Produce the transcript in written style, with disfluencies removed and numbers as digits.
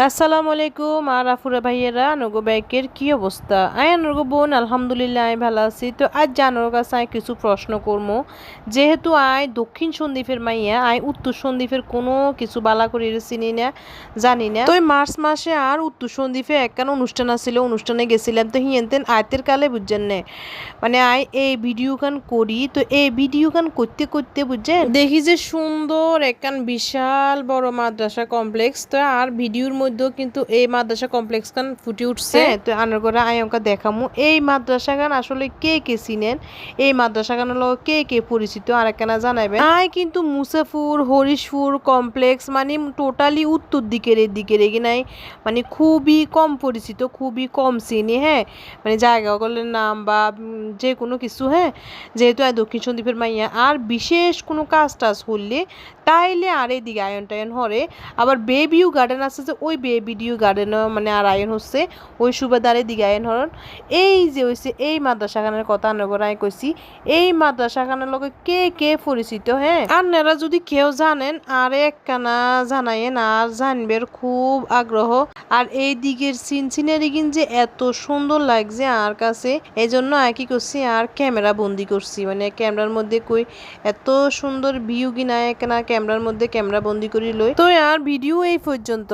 আসসালামু আলাইকুম আর আফুরা ভাইয়েরা নগো ব্যাকের কি অবস্থা আয় নগো বোন আলহামদুলিল্লাহ আমি ভালো আছি। তো আজ জানোর কাছে আয় কিছু প্রশ্ন করবো, যেহেতু আয় দক্ষিণ সন্দ্বীপের মাইয়া আয় উত্তর সন্দ্বীপের কোনো কিছু বালা করে চিনি না জানি না। তো মার্চ মাসে আর উত্তর সন্দ্বীপে একখান অনুষ্ঠান আছিল, অনুষ্ঠানে গেছিলাম। তো হিয়েনতেন আয়তের কালে বুঝছেন না মানে আয় এই ভিডিও গান করি। তো এই ভিডিও গান করতে করতে বুঝছেন দেখি যে সুন্দর একখান বিশাল বড় মাদ্রাসা কমপ্লেক্স। তো আর ভিডিওর মধ্যেও কিন্তু এই মাদ্রাসা কমপ্লেক্স খান ফুটে উঠছে। তো আনার করে আয়ঙ্কা দেখামু এই মাদ্রাসা গান আসলে কে কে চিনেন, এই মাদ্রাসা গানের লোক কে কে পরিচিত আর একখানা জানাবেন। আয় কিন্তু মুসাফুর হরিশপুর কমপ্লেক্স মানে টোটালি উত্তর দিকের এদিকের এগিনাই মানে খুবই কম পরিচিত, খুবই কম চিনি। হ্যাঁ মানে জায়গাগুলোর নাম বা যে কোনো কিছু। হ্যাঁ যেহেতু দক্ষিণ সন্দ্বীপের মাইয়া আর বিশেষ কোনো কাজ টাজ করলে তাইলে আর এদিকে আয়ন টায়ন হরে। আবার বেবিউ গার্ডেন আছে যে ওই বেবিডিউ গার্ডেনও মানে আর আয়ন হচ্ছে ওই সুবাদারে দিকে আয়ন হরণ। এই যে হয়েছে এই মাদ্রাসাখানের কথা নগর আয় কইছি, এই মাদ্রাসাখানের লগে কে কে পরিচিত। হ্যাঁ আপনারা যদি কেউ জানেন আর একখানা জানাইয়েন, আর জানবের খুব আগ্রহ। আর এই দিকের সিনসিনারি কিন যে এত সুন্দর লাগছে আর কাছে, এই জন্য আর কি করছি আর ক্যামেরা বন্দি করছি, মানে ক্যামেরার মধ্যে কই এত সুন্দর ভিউ কিনা একখানা ক্যামেরার মধ্যে ক্যামেরা বন্দি করি লই। তো আর ভিডিও এই পর্যন্ত।